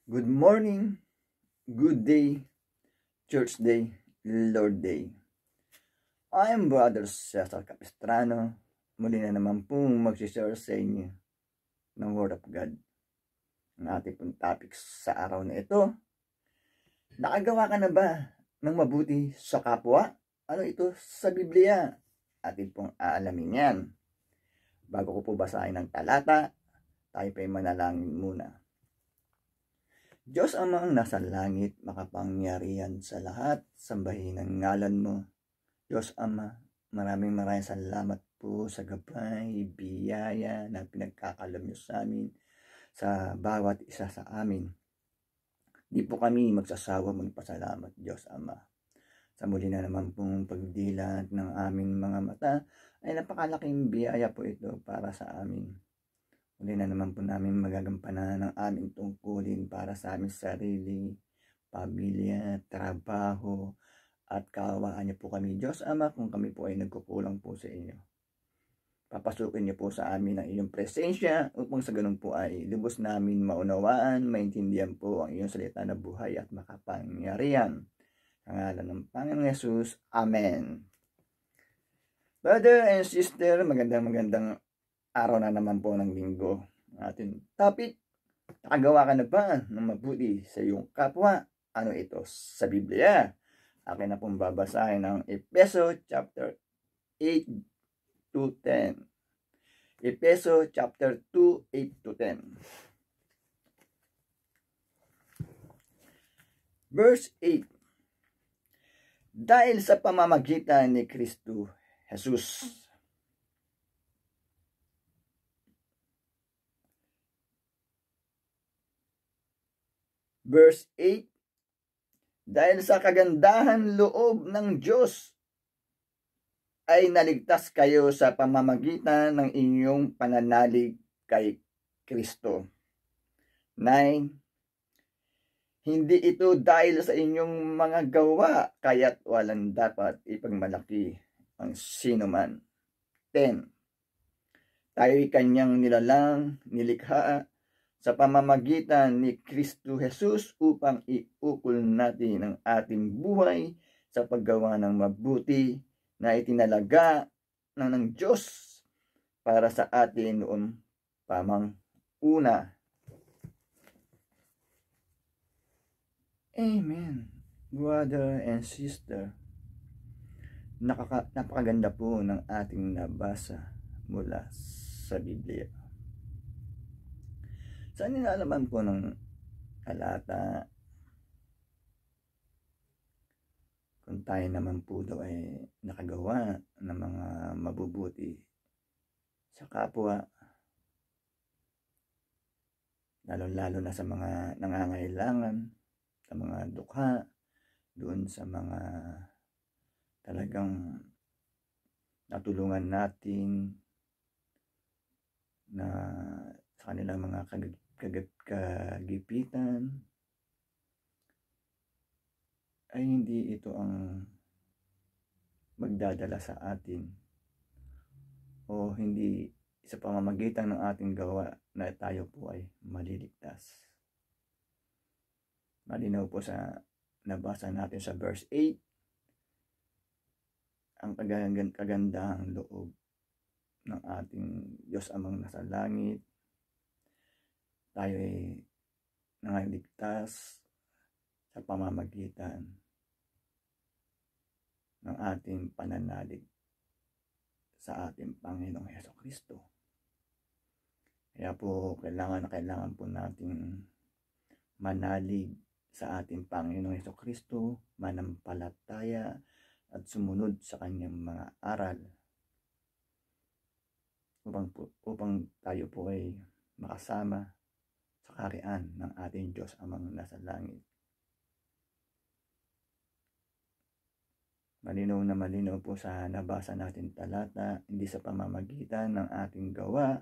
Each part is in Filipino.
Good morning, good day, church day, Lord day. I am Brother Cesar Capistrano. Muli na naman pong mag-share sa inyo ng Word of God. Ang ating pong topic sa araw na ito. Nakagawa ka na ba ng mabuti sa kapwa? Ano ito sa Biblia? Atin pong aalamin yan. Bago ko po basahin ang talata, tayo pa'y manalangin muna. Diyos Amang nasa langit, makapangyarihan sa lahat, sambahin ang ngalan mo. Diyos Ama, maraming salamat po sa gabay, biyaya na pinagkakalam niyo sa amin, sa bawat isa sa amin. Di po kami magsasawa magpasalamat, Diyos Ama. Sa muli na naman pong pagdilat ng aming mga mata, ay napakalaking biyaya po ito para sa amin. Muli na naman po namin magagampanan ang aming tungkulin para sa aming sarili, pamilya, trabaho, at kaawaan niyo po kami, Diyos Ama, kung kami po ay nagkukulang po sa inyo. Papasukin niyo po sa amin ang iyong presensya upang sa ganun po ay lubos namin maunawaan, maintindihan po ang iyong salita na buhay at makapangyarihan. Sa ngalan ng Panginoong Yesus, Amen. Brother and sister, magandang araw na naman po ng linggo. Ating topic, nakagawa ka na ba ng mabuti sa iyong kapwa? Ano ito sa Biblia? Akin na pong babasahin ng Efeso chapter 8 to 10. Efeso chapter 2, 8 to 10. Verse 8. Dahil sa pamamagitan ni Kristo Jesus, Verse 8, dahil sa kagandahan loob ng Diyos ay naligtas kayo sa pamamagitan ng inyong pananalig kay Kristo. 9, hindi ito dahil sa inyong mga gawa, kaya't walang dapat ipagmalaki ang sinuman. 10, tayo'y kanyang nilalang, nilikha sa pamamagitan ni Kristo Jesus upang iukol natin ang ating buhay sa paggawa ng mabuti na itinalaga ng Diyos para sa atin noon pamang una. Amen. Brother and sister, napakaganda po ng ating nabasa mula sa Biblia. Sa nilalaman po ng talata, kung tayo naman po daw ay nakagawa ng mga mabubuti sa kapwa, lalo-lalo na sa mga nangangailangan, sa mga dukha, doon sa mga talagang natulungan natin na sa kanilang mga kagipitan, ay hindi ito ang magdadala sa atin o hindi sa pamamagitan ng ating gawa na tayo po ay maliligtas. Malinaw po sa nabasa natin sa verse 8, ang kagandahang loob ng ating Diyos Amang nasa langit. Tayo ay nangaligtas sa pamamagitan ng ating pananalig sa ating Panginoong Hesukristo. Kaya po kailangan po nating manalig sa ating Panginoong Hesukristo, manampalataya at sumunod sa kanyang mga aral upang tayo po ay makasama sa kaharian ng ating Diyos Amang nasa langit. Malinaw po sa nabasa natin talata, hindi sa pamamagitan ng ating gawa,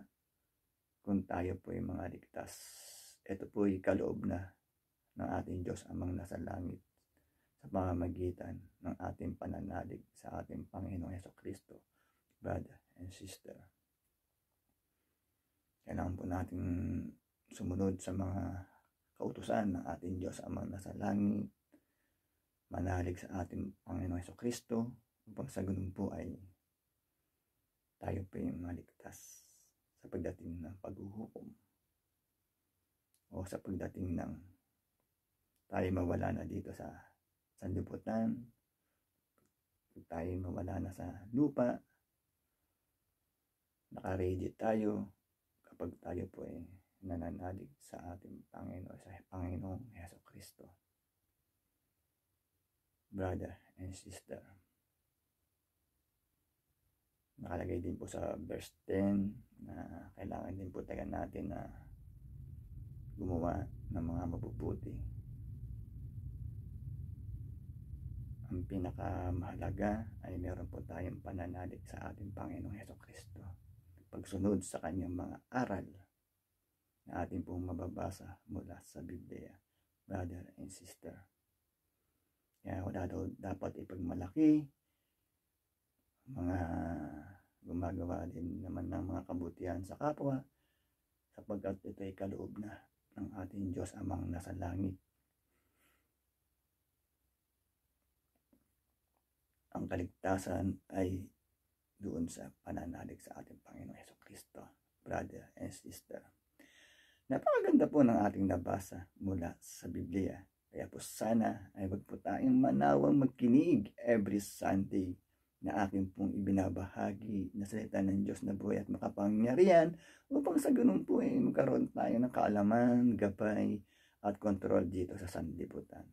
kung tayo po ay mga ligtas. Ito po ay kaloob na ng ating Diyos Amang nasa langit sa pamamagitan ng ating pananalig sa ating Panginoong Hesukristo. Brother and sister, kailangan po natin sumunod sa mga kautusan ng ating Diyos Amang nasa langit, manalig sa ating Panginoong Hesukristo, upang sa ganun po ay tayo po ay maligtas sa pagdating ng paghuhukom o sa pagdating ng tayo mawala na dito sa sanlibutan, tayo mawala na sa lupa, naka-ready tayo kapag tayo po ay nananalig sa ating Panginoong Hesukristo. Brother and sister, nakalagay din po sa verse 10 na kailangan din po tayo natin na gumawa ng mga mabubuti. Ang pinakamahalaga ay meron po tayong pananalig sa ating Panginoong Hesukristo, pagsunod sa kanyang mga aral na ating pong mababasa mula sa Biblia, brother and sister. Kaya wala daw dapat ipagmalaki mga gumagawa din naman ng mga kabutihan sa kapwa, sapagkat ito ay kaloob na ng ating Diyos Amang nasa langit. Ang kaligtasan ay doon sa pananalig sa ating Panginoong Hesukristo, brother and sister. Napakaganda po ng ating nabasa mula sa Biblia. Kaya po sana ay wag po tayong manawang magkinig every Sunday na aking pong ibinabahagi na salita ng Diyos na buhay at makapangyarihan, upang sa ganun po ay magkaroon tayo ng kaalaman, gabay at kontrol dito sa sanlibutan.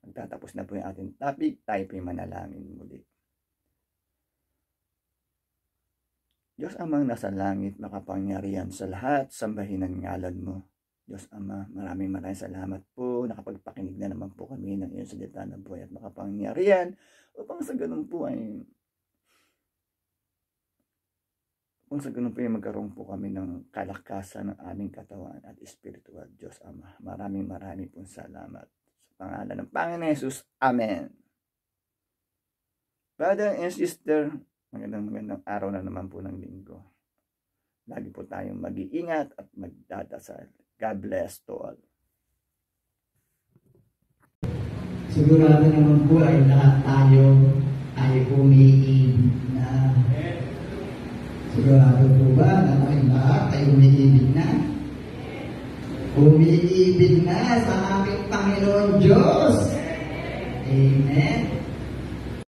Magtatapos na po yung ating topic, tayo po yung manalangin muli. Diyos Amang nasa langit, makapangyarihan sa lahat, sambahin ang ngalan mo. Diyos Ama, maraming salamat po. Nakapagpakinig na naman po kami ng iyong salita na buhay at makapangyarihan, upang sa ganun po ay magkaroon po kami ng kalakasan ng aming katawan at spiritual. Diyos Ama, maraming pong salamat. Sa pangalan ng Panginoon Jesus, Amen. Brother and sister, magandang araw na naman po ng linggo. Lagi po tayong mag-iingat at magdadasal. God bless to all. Sigurado naman po ay lahat tayo ay umiibig na. Sigurado po ba na may lahat ay umiibig na? Umiibig na sa ating Panginoon Diyos. Amen.